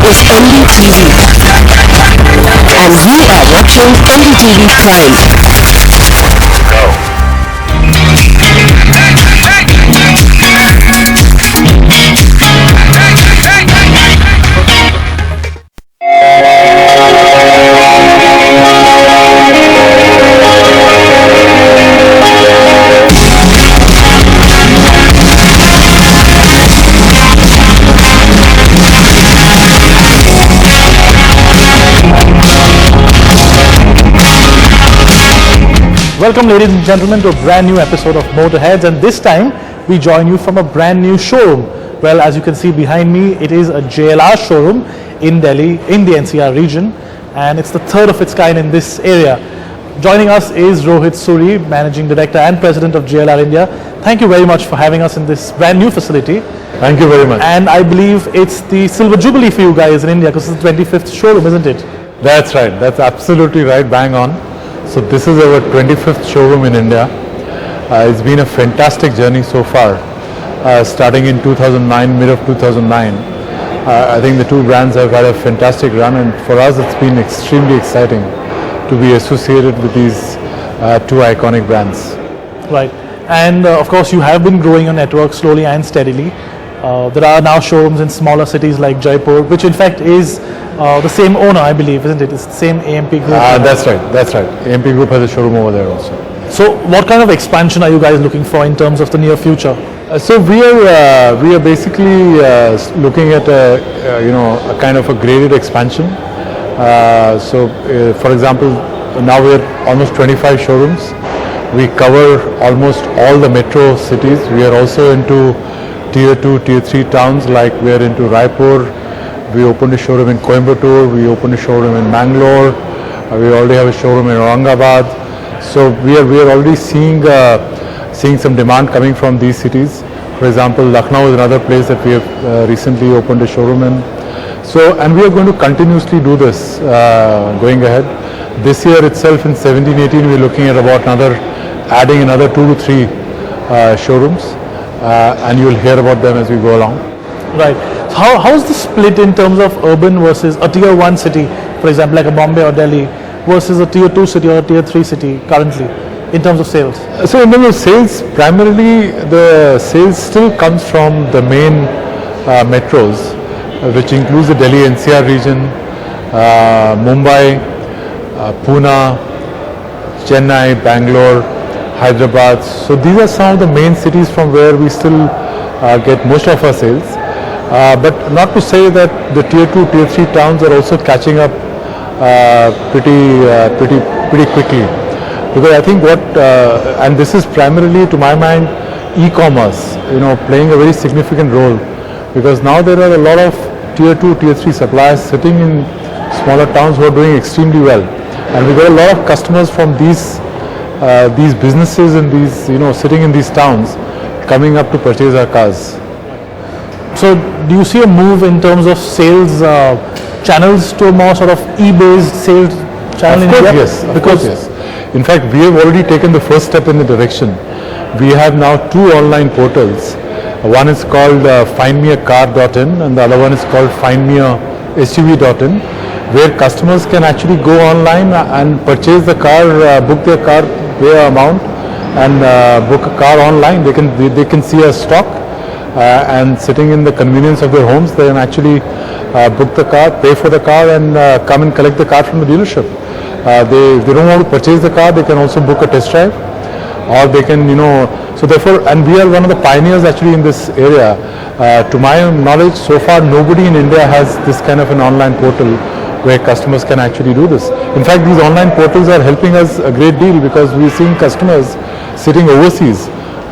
is NDTV, and you are watching NDTV Prime. Welcome ladies and gentlemen to a brand new episode of Motorheads, and this time we join you from a brand new showroom. Well, as you can see behind me, it is a JLR showroom in Delhi in the NCR region, and it's the third of its kind in this area. Joining us is Rohit Suri, Managing Director and President of JLR India. Thank you very much for having us in this brand new facility. Thank you very much. And I believe it's the Silver Jubilee for you guys in India because it's the 25th showroom, isn't it? That's right. That's absolutely right. Bang on. So this is our 25th showroom in India. It's been a fantastic journey so far. Starting in 2009, mid of 2009. I think the two brands have had a fantastic run, and for us it's been extremely exciting to be associated with these two iconic brands. Right. And of course you have been growing your network slowly and steadily. There are now showrooms in smaller cities like Jaipur, which in fact is the same owner, I believe, isn't it? It's the same AMP Group. That's right. That's right. AMP Group has a showroom over there also. So what kind of expansion are you guys looking for in terms of the near future? So we are basically looking at a kind of a graded expansion. For example, now we're almost 25 showrooms. We cover almost all the metro cities. We are also into tier 2, tier 3 towns, like we are into Raipur. We opened a showroom in Coimbatore. We opened a showroom in Bangalore. We already have a showroom in Aurangabad. So we are already seeing some demand coming from these cities. For example, Lucknow is another place that we have recently opened a showroom in. So, and we are going to continuously do this going ahead. This year itself, in 17-18, we're looking at about adding another 2 to 3 showrooms, and you'll hear about them as we go along. Right. So how's the split in terms of urban versus a tier 1 city, for example, like a Bombay or Delhi, versus a tier 2 city or a tier 3 city currently, in terms of sales? So in terms of sales, primarily the sales still comes from the main metros, which includes the Delhi NCR region, Mumbai, Pune, Chennai, Bangalore, Hyderabad. So these are some of the main cities from where we still get most of our sales. But not to say that the tier 2, tier 3 towns are also catching up pretty quickly. Because I think and this is primarily, to my mind, e-commerce, playing a very significant role. Because now there are a lot of tier 2, tier 3 suppliers sitting in smaller towns who are doing extremely well. And we got a lot of customers from these businesses and these, sitting in these towns, coming up to purchase our cars. So do you see a move in terms of sales channels to a more sort of e-based sales channel in India? Yes. In fact, we have already taken the first step in the direction. We have now 2 online portals. One is called findmeacar.in and the other one is called findmeasuv.in, where customers can actually go online and purchase the car, book their car, pay an amount, and book a car online. They can see a stock, and sitting in the convenience of their homes, they can actually book the car, pay for the car, and come and collect the car from the dealership. If they don't want to purchase the car, they can also book a test drive, or they can, so therefore, and we are one of the pioneers actually in this area. To my knowledge, so far nobody in India has this kind of an online portal where customers can actually do this. In fact, these online portals are helping us a great deal because we're seeing customers sitting overseas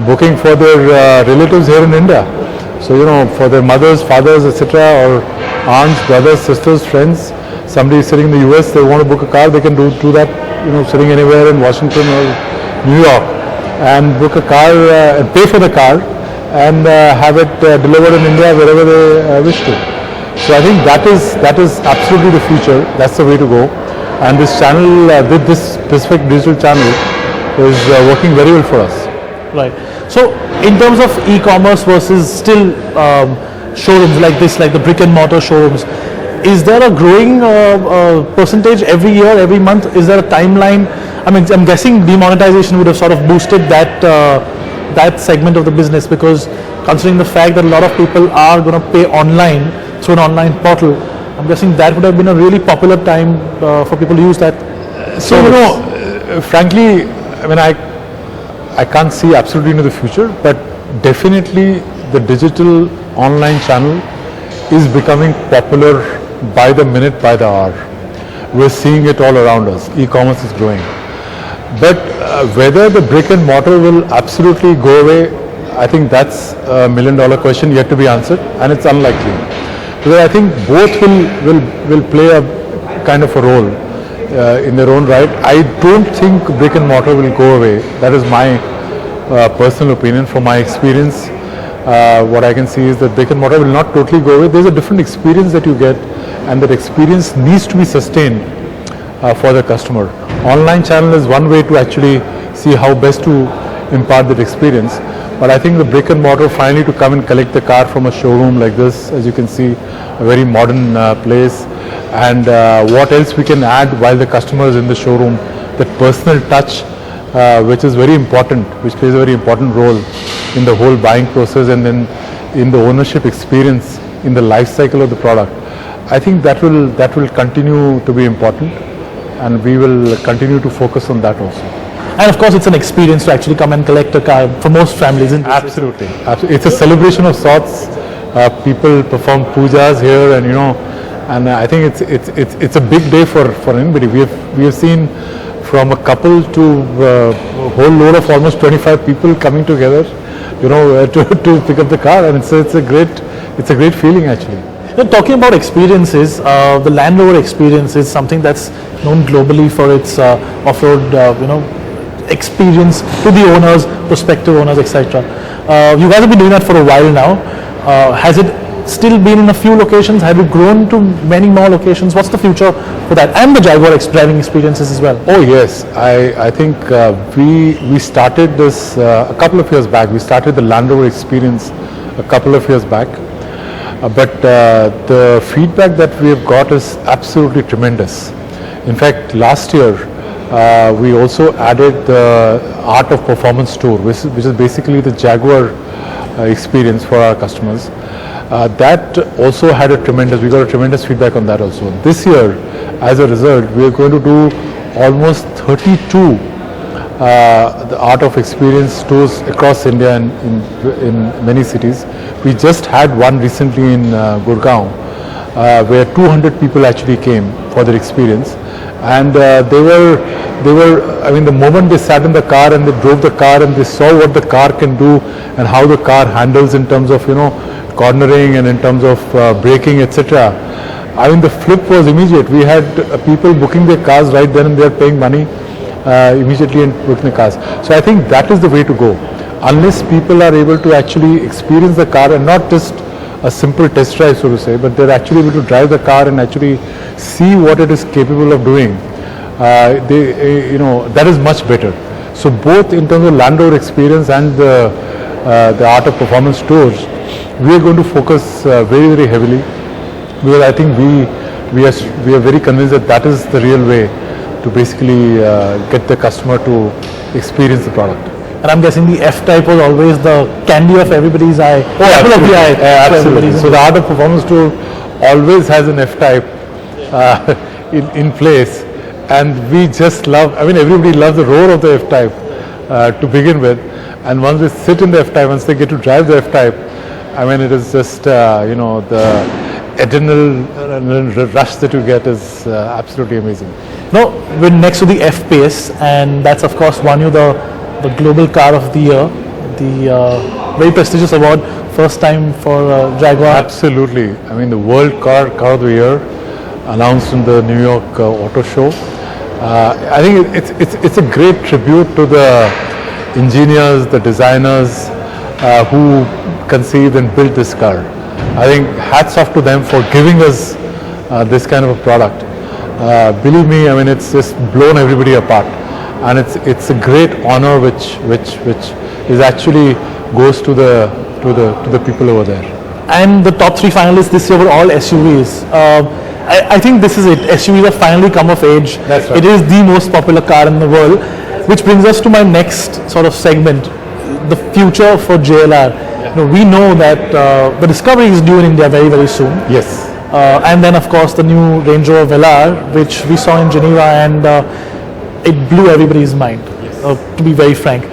booking for their relatives here in India. So, for their mothers, fathers, etc., or aunts, brothers, sisters, friends. Somebody is sitting in the US, they want to book a car, they can do that, sitting anywhere in Washington or New York, and book a car and pay for the car and have it delivered in India wherever they wish to. So I think that is absolutely the future. That's the way to go. And this channel, with this specific digital channel, is working very well for us. Right. So in terms of e-commerce versus still showrooms like this, like the brick and mortar showrooms, is there a growing percentage every year, every month? Is there a timeline? I mean, I'm guessing demonetization would have sort of boosted that segment of the business, because considering the fact that a lot of people are going to pay online through an online portal, I'm guessing that would have been a really popular time for people to use that. So, frankly, I mean, I can't see absolutely into the future, but definitely the digital online channel is becoming popular by the minute, by the hour. We're seeing it all around us. E-commerce is growing. But whether the brick and mortar will absolutely go away, I think that's a $1 million question yet to be answered, and it's unlikely. Because I think both will play a kind of a role in their own right. I don't think brick and mortar will go away. That is my personal opinion. From my experience, what I can see is that brick and mortar will not totally go away. There's a different experience that you get, and that experience needs to be sustained for the customer. Online channel is one way to actually see how best to impart that experience. But I think the brick and mortar, finally to come and collect the car from a showroom like this, as you can see, a very modern place, and what else we can add while the customer is in the showroom, that personal touch, which is very important, which plays a very important role in the whole buying process, and then in the ownership experience, in the life cycle of the product. I think that will continue to be important, and we will continue to focus on that also. And of course, it's an experience to actually come and collect a car for most families. Absolutely. It's a celebration of sorts. People perform pujas here, and and I think it's a big day for anybody. We have seen from a couple to a whole load of almost 25 people coming together, to pick up the car, and it's a great feeling actually. Talking about experiences, the Land Rover experience is something that's known globally for its off-road, experience to the owners, prospective owners, etc. You guys have been doing that for a while now. Has it still been in a few locations? Have you grown to many more locations? What's the future for that, and the Jaguar driving experiences as well? Oh yes, I think we started this a couple of years back. We started the Land Rover experience a couple of years back. But the feedback that we have got is absolutely tremendous. In fact, last year we also added the Art of Performance tour, which is basically the Jaguar experience for our customers. That also had we got a tremendous feedback on that also. This year, as a result, we are going to do almost 32 the Art of Experience tours across India and in many cities. We just had one recently in Gurgaon, where 200 people actually came for their experience, and they were. I mean, the moment they sat in the car and they drove the car and they saw what the car can do and how the car handles in terms of cornering and in terms of braking, etc. I mean, the flip was immediate. We had people booking their cars right then and there, paying money immediately and booking the cars. So I think that is the way to go. Unless people are able to actually experience the car and not just a simple test drive, so to say, but they're actually able to drive the car and actually see what it is capable of doing, that is much better. So both in terms of Land Rover experience and the Art of Performance tours, we are going to focus very, very heavily, because I think we are very convinced that is the real way to basically get the customer to experience the product. And I'm guessing the F-Type was always the candy of everybody's eye. Oh, absolutely. Absolutely. So the Art of Performance tour always has an F-Type in place, and we just love. I mean, everybody loves the roar of the F-Type to begin with, and once they sit in the F-Type, once they get to drive the F-Type, I mean, it is just the adrenaline rush that you get is absolutely amazing. Now we're next to the F-Pace, and that's of course won you the Global Car of the Year, the very prestigious award, first time for Jaguar. Absolutely. I mean, the World Car of the Year, announced in the New York Auto Show. I think it's a great tribute to the engineers, the designers who conceived and built this car. I think hats off to them for giving us this kind of a product. Believe me, I mean, it's just blown everybody apart, and it's a great honor which is actually goes to the people over there. And the top 3 finalists this year were all SUVs. I think this is it. SUVs have finally come of age. That's right. It is the most popular car in the world, which brings us to my next sort of segment, the future for JLR. We know that the Discovery is due in India very, very soon. Yes. And then, of course, the new Range Rover Velar, which we saw in Geneva, and it blew everybody's mind, to be very frank.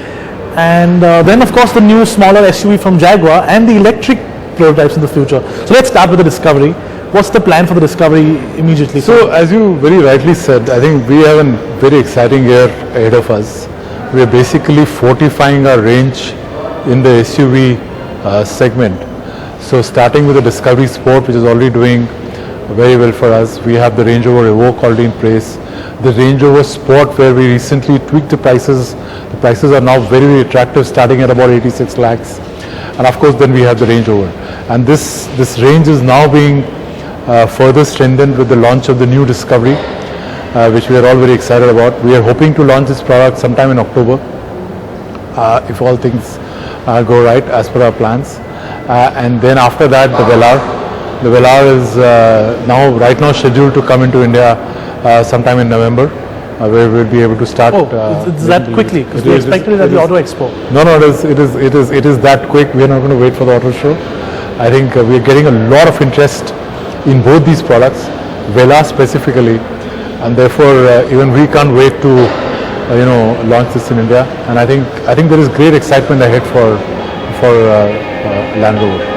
And then, of course, the new smaller SUV from Jaguar and the electric prototypes in the future. So let's start with the Discovery. What's the plan for the Discovery immediately? So as you very rightly said, I think we have a very exciting year ahead of us. We are basically fortifying our range in the SUV segment. So starting with the Discovery Sport, which is already doing very well for us. We have the Range Rover Evoque already in place. The Range Rover Sport, where we recently tweaked the prices. The prices are now very, very attractive, starting at about 86 lakhs. And of course, then we have the Range Rover. And this range is now being further strengthened with the launch of the new Discovery, which we are all very excited about. We are hoping to launch this product sometime in October, if all things go right as per our plans. And then after that, the Velar. The Velar is right now scheduled to come into India sometime in November, where we'll be able to start. It's that quickly? Because we expected it at the Auto Expo. No, it is that quick. We are not going to wait for the auto show. I think we are getting a lot of interest in both these products, Velar specifically, and therefore even we can't wait to launch this in India. And I think there is great excitement ahead for Land Rover.